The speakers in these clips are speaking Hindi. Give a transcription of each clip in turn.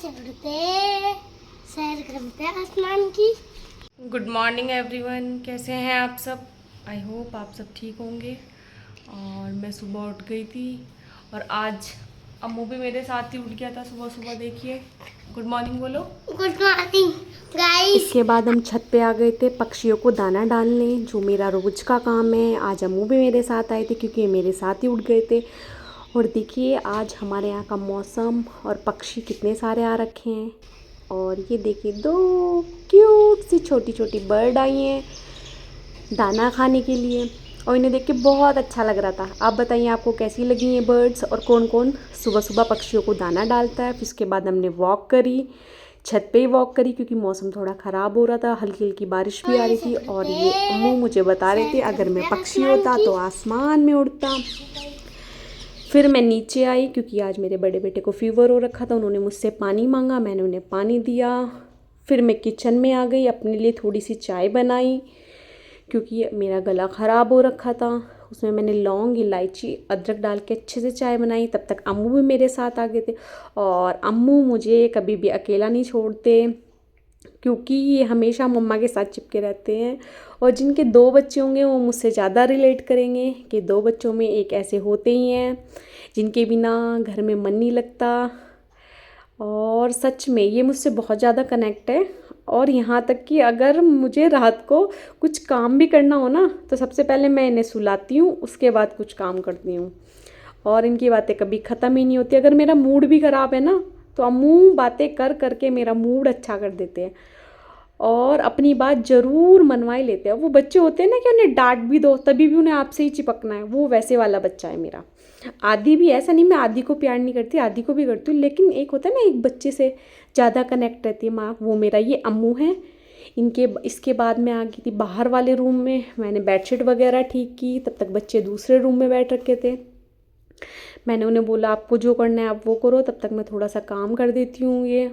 से उड़ते सैर करते आसमान की। गुड मॉर्निंग एवरीवन, कैसे हैं आप सब। आई होप आप सब ठीक होंगे। और मैं सुबह उठ गई थी और आज अम्मू भी मेरे साथ ही उठ गया था सुबह सुबह। देखिए, गुड मॉर्निंग बोलो। Good morning guys. इसके बाद हम छत पे आ गए थे पक्षियों को दाना डालने, जो मेरा रोज का काम है। आज अम्मू भी मेरे साथ आए थे क्योंकि ये मेरे साथ ही उठ गए थे। और देखिए आज हमारे यहाँ का मौसम और पक्षी कितने सारे आ रखे हैं। और ये देखिए दो क्यूट सी छोटी छोटी बर्ड आई हैं दाना खाने के लिए, और इन्हें देख के बहुत अच्छा लग रहा था। आप बताइए आपको कैसी लगी ये बर्ड्स, और कौन कौन सुबह सुबह पक्षियों को दाना डालता है। फिर उसके बाद हमने वॉक करी, छत पे ही वॉक करी क्योंकि मौसम थोड़ा ख़राब हो रहा था, हल्की हल्की बारिश भी आ रही थी। और ये अम्मू मुझे बता रहे थे अगर मैं पक्षी होता तो आसमान में उड़ता। फिर मैं नीचे आई क्योंकि आज मेरे बड़े बेटे को फीवर हो रखा था। उन्होंने मुझसे पानी मांगा, मैंने उन्हें पानी दिया। फिर मैं किचन में आ गई, अपने लिए थोड़ी सी चाय बनाई क्योंकि मेरा गला ख़राब हो रखा था। उसमें मैंने लौंग, इलायची, अदरक डाल के अच्छे से चाय बनाई। तब तक अम्मू भी मेरे साथ आ गए थे। और अम्मू मुझे कभी भी अकेला नहीं छोड़ते क्योंकि ये हमेशा मम्मा के साथ चिपके रहते हैं। और जिनके दो बच्चे होंगे वो मुझसे ज़्यादा रिलेट करेंगे कि दो बच्चों में एक ऐसे होते ही हैं जिनके बिना घर में मन नहीं लगता। और सच में ये मुझसे बहुत ज़्यादा कनेक्ट है। और यहाँ तक कि अगर मुझे रात को कुछ काम भी करना हो ना तो सबसे पहले मैं इन्हें सुलाती हूँ, उसके बाद कुछ काम करती हूँ। और इनकी बातें कभी ख़त्म ही नहीं होती। अगर मेरा मूड भी ख़राब है ना तो अम्मू बातें कर करके मेरा मूड अच्छा कर देते हैं और अपनी बात ज़रूर मनवा ही लेते हैं। वो बच्चे होते हैं ना कि उन्हें डांट भी दो तभी भी उन्हें आपसे ही चिपकना है, वो वैसे वाला बच्चा है मेरा। आदि भी ऐसा नहीं, मैं आदि को प्यार नहीं करती, आदि को भी करती हूँ, लेकिन एक होता है ना एक बच्चे से ज़्यादा कनेक्ट रहती है माँ, वो मेरा ये अम्मू है। इसके बाद मैं आ गई थी बाहर वाले रूम में, मैंने बेडशीट वगैरह ठीक की। तब तक बच्चे दूसरे रूम में बैठ रखे थे। मैंने उन्हें बोला आपको जो करना है आप वो करो, तब तक मैं थोड़ा सा काम कर देती हूँ ये।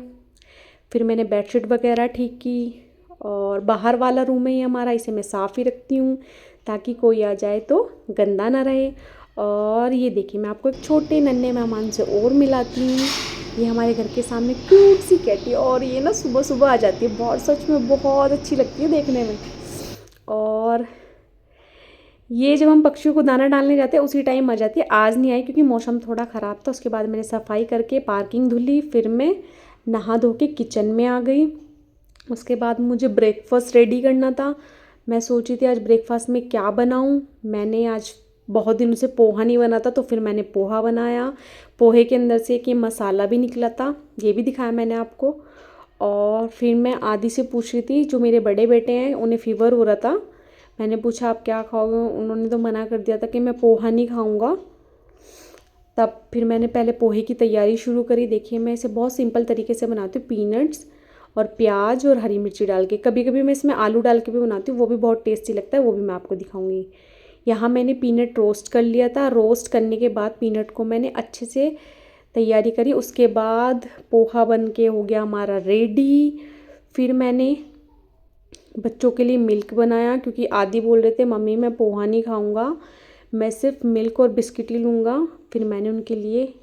फिर मैंने बेडशीट वगैरह ठीक की। और बाहर वाला रूम है ये हमारा, इसे मैं साफ़ ही रखती हूँ ताकि कोई आ जाए तो गंदा ना रहे। और ये देखिए मैं आपको एक छोटे नन्हे मेहमान से और मिलाती हूँ। ये हमारे घर के सामने क्यूट सी कैटी, और ये ना सुबह सुबह आ जाती है, बहुत सच में बहुत अच्छी लगती है देखने में। और ये जब हम पक्षियों को दाना डालने जाते हैं उसी टाइम आ जाती है। आज नहीं आई क्योंकि मौसम थोड़ा ख़राब था। उसके बाद मैंने सफाई करके पार्किंग धुली, फिर मैं नहा धो के किचन में आ गई। उसके बाद मुझे ब्रेकफास्ट रेडी करना था। मैं सोची थी आज ब्रेकफास्ट में क्या बनाऊं। मैंने आज बहुत दिनों से पोहा नहीं बना था तो फिर मैंने पोहा बनाया। पोहे के अंदर से एक ये मसाला भी निकला था, ये भी दिखाया मैंने आपको। और फिर मैं आदि से पूछ रही थी, जो मेरे बड़े बेटे हैं उन्हें फ़ीवर हो रहा था, मैंने पूछा आप क्या खाओगे, उन्होंने तो मना कर दिया था कि मैं पोहा नहीं खाऊंगा। तब फिर मैंने पहले पोहे की तैयारी शुरू करी। देखिए मैं इसे बहुत सिंपल तरीके से बनाती हूँ, पीनट्स और प्याज और हरी मिर्ची डाल के। कभी कभी मैं इसमें आलू डाल के भी बनाती हूँ, वो भी बहुत टेस्टी लगता है, वो भी मैं आपको दिखाऊंगी। यहाँ मैंने पीनट रोस्ट कर लिया था। रोस्ट करने के बाद पीनट को मैंने अच्छे से तैयारी करी। उसके बाद पोहा बन के हो गया हमारा रेडी। फिर मैंने बच्चों के लिए मिल्क बनाया क्योंकि आदि बोल रहे थे मम्मी मैं पोहा नहीं खाऊंगा, मैं सिर्फ मिल्क और बिस्किट ही लूँगा। फिर मैंने उनके लिए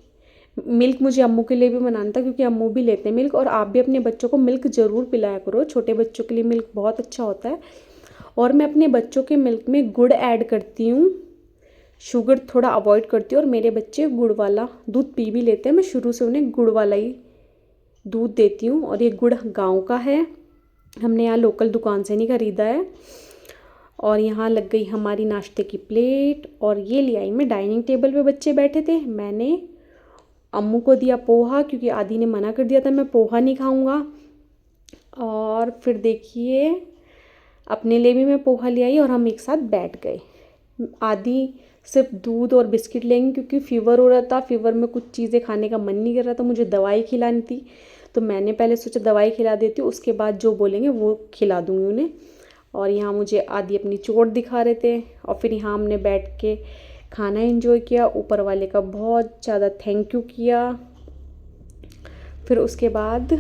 मिल्क, मुझे अम्मू के लिए भी बनाना था क्योंकि अम्मू भी लेते हैं मिल्क। और आप भी अपने बच्चों को मिल्क ज़रूर पिलाया करो, छोटे बच्चों के लिए मिल्क बहुत अच्छा होता है। और मैं अपने बच्चों के मिल्क में गुड़ ऐड करती हूँ, शुगर थोड़ा अवॉइड करती हूँ। और मेरे बच्चे गुड़ वाला दूध पी भी लेते हैं, मैं शुरू से उन्हें गुड़ वाला ही दूध देती हूँ। और ये गुड़ गाँव का है, हमने यहाँ लोकल दुकान से नहीं ख़रीदा है। और यहाँ लग गई हमारी नाश्ते की प्लेट, और ये ले आई मैं डाइनिंग टेबल पे। बच्चे बैठे थे, मैंने अम्मू को दिया पोहा क्योंकि आदि ने मना कर दिया था मैं पोहा नहीं खाऊंगा। और फिर देखिए अपने लिए भी मैं पोहा ले आई और हम एक साथ बैठ गए। आदि सिर्फ दूध और बिस्किट लेंगे क्योंकि फ़ीवर हो रहा था, फ़ीवर में कुछ चीज़ें खाने का मन नहीं कर रहा था, मुझे दवाई खिलानी थी। तो मैंने पहले सोचा दवाई खिला देती हूँ, उसके बाद जो बोलेंगे वो खिला दूँगी उन्हें। और यहाँ मुझे आदि अपनी चोट दिखा रहे थे। और फिर यहाँ हमने बैठ के खाना एंजॉय किया, ऊपर वाले का बहुत ज़्यादा थैंक यू किया। फिर उसके बाद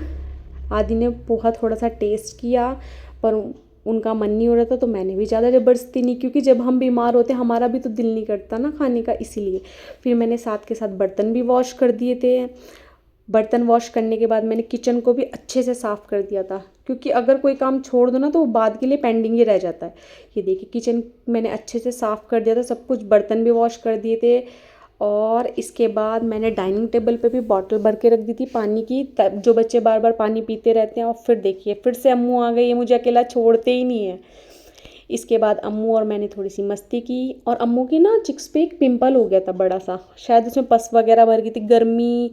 आदि ने पोहा थोड़ा सा टेस्ट किया पर उनका मन नहीं हो रहा था, तो मैंने भी ज़्यादा ज़बरदस्ती नहीं, क्योंकि जब हम बीमार होते हमारा भी तो दिल नहीं करता ना खाने का, इसीलिए। फिर मैंने साथ के साथ बर्तन भी वॉश कर दिए थे। बर्तन वॉश करने के बाद मैंने किचन को भी अच्छे से साफ़ कर दिया था, क्योंकि अगर कोई काम छोड़ दो ना तो वो बाद के लिए पेंडिंग ही रह जाता है। ये देखिए किचन मैंने अच्छे से साफ़ कर दिया था, सब कुछ, बर्तन भी वॉश कर दिए थे। और इसके बाद मैंने डाइनिंग टेबल पे भी बॉटल भर के रख दी थी पानी की, तब जो बच्चे बार बार पानी पीते रहते हैं। और फिर देखिए फिर से अम्मू आ गई है, मुझे अकेला छोड़ते ही नहीं है। इसके बाद अम्मू और मैंने थोड़ी सी मस्ती की, और अम्मू की ना चिक्स पे एक पिंपल हो गया था बड़ा सा, शायद उसमें पस वगैरह भर गई थी, गर्मी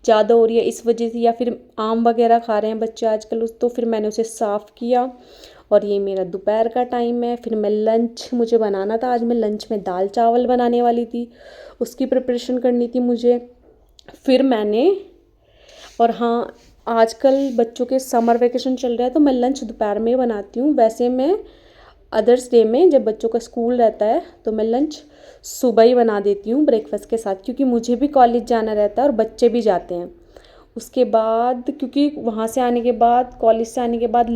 ज़्यादा हो रही है इस वजह से, या फिर आम वगैरह खा रहे हैं बच्चे आजकल तो फिर मैंने उसे साफ़ किया। और ये मेरा दोपहर का टाइम है। फिर मैं लंच मुझे बनाना था, आज मैं लंच में दाल चावल बनाने वाली थी, उसकी प्रिपरेशन करनी थी मुझे। फिर मैंने, और हाँ, आजकल बच्चों के समर वेकेशन चल रहा है तो मैं लंच दोपहर में बनाती हूँ। वैसे मैं अदर्स डे में जब बच्चों का स्कूल रहता है तो मैं लंच सुबह ही बना देती हूँ ब्रेकफास्ट के साथ, क्योंकि मुझे भी कॉलेज जाना रहता है और बच्चे भी जाते हैं। उसके बाद क्योंकि वहाँ से आने के बाद, कॉलेज से आने के बाद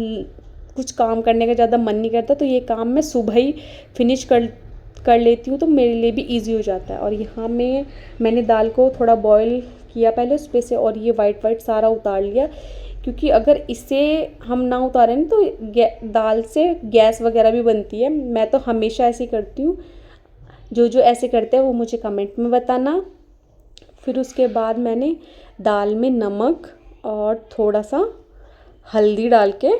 कुछ काम करने का ज़्यादा मन नहीं करता, तो ये काम मैं सुबह ही फिनिश कर लेती हूँ, तो मेरे लिए भी ईजी हो जाता है। और यहाँ मैंने दाल को थोड़ा बॉईल किया पहले उस पर से, और ये वाइट सारा उतार लिया, क्योंकि अगर इसे हम ना उतारें ना तो दाल से गैस वगैरह भी बनती है। मैं तो हमेशा ऐसे ही करती हूँ, जो ऐसे करते हैं वो मुझे कमेंट में बताना। फिर उसके बाद मैंने दाल में नमक और थोड़ा सा हल्दी डाल के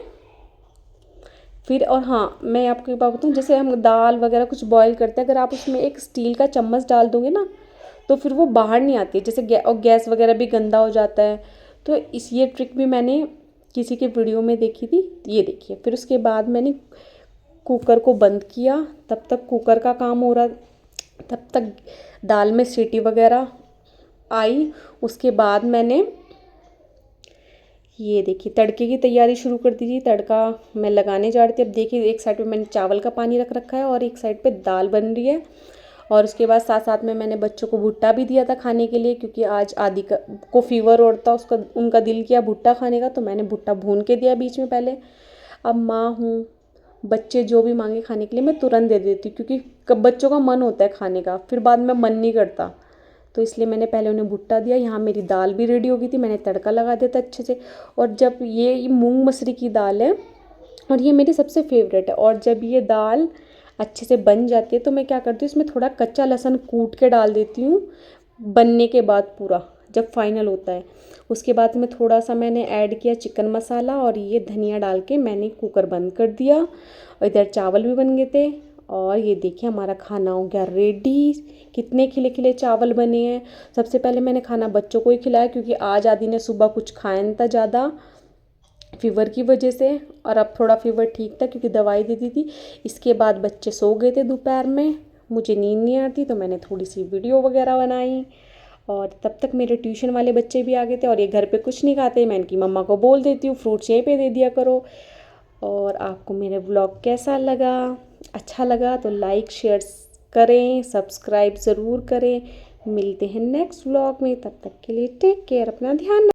फिर, और हाँ मैं आपको एक बात बताऊँ, जैसे हम दाल वगैरह कुछ बॉईल करते हैं, अगर आप उसमें एक स्टील का चम्मच डाल दोगे ना तो फिर वो बाहर नहीं आती है, जैसे और गैस वगैरह भी गंदा हो जाता है। तो ये ट्रिक भी मैंने किसी के वीडियो में देखी थी, ये देखिए। फिर उसके बाद मैंने कुकर को बंद किया, तब तक कुकर का काम हो रहा, तब तक दाल में सीटी वगैरह आई। उसके बाद मैंने ये देखिए तड़के की तैयारी शुरू कर दी थी, तड़का मैं लगाने जा रही थी। अब देखिए एक साइड पे मैंने चावल का पानी रख रखा है और एक साइड पे दाल बन रही है। और उसके बाद साथ साथ में मैंने बच्चों को भुट्टा भी दिया था खाने के लिए, क्योंकि आज आदि को फीवर और था, उनका दिल किया भुट्टा खाने का, तो मैंने भुट्टा भून के दिया बीच में पहले। अब माँ हूँ, बच्चे जो भी मांगे खाने के लिए मैं तुरंत दे देती हूँ, क्योंकि बच्चों का मन होता है खाने का, फिर बाद में मन नहीं करता, तो इसलिए मैंने पहले उन्हें भुट्टा दिया। यहाँ मेरी दाल भी रेडी हो गई थी, मैंने तड़का लगा दिया था अच्छे से। और जब ये मूंग मसूरी की दाल है और ये मेरी सबसे फेवरेट है, और जब ये दाल अच्छे से बन जाती है तो मैं क्या करती हूँ, इसमें थोड़ा कच्चा लहसुन कूट के डाल देती हूँ बनने के बाद, पूरा जब फाइनल होता है। उसके बाद में थोड़ा सा मैंने ऐड किया चिकन मसाला और ये धनिया डाल के मैंने कुकर बंद कर दिया। और इधर चावल भी बन गए थे, और ये देखिए हमारा खाना हो गया रेडी। कितने खिले खिले चावल बने हैं। सबसे पहले मैंने खाना बच्चों को ही खिलाया, क्योंकि आज आदि ने सुबह कुछ खाया नहीं था ज़्यादा फीवर की वजह से, और अब थोड़ा फीवर ठीक था क्योंकि दवाई दे दी थी। इसके बाद बच्चे सो गए थे दोपहर में, मुझे नींद नहीं आती तो मैंने थोड़ी सी वीडियो वगैरह बनाई। और तब तक मेरे ट्यूशन वाले बच्चे भी आ गए थे, और ये घर पे कुछ नहीं खाते, मैं इनकी मम्मा को बोल देती हूँ फ्रूट्स यहीं पे दे दिया करो। और आपको मेरा व्लॉग कैसा लगा, अच्छा लगा तो लाइक शेयर करें, सब्सक्राइब ज़रूर करें। मिलते हैं नेक्स्ट व्लॉग में, तब तक के लिए टेक केयर, अपना ध्यान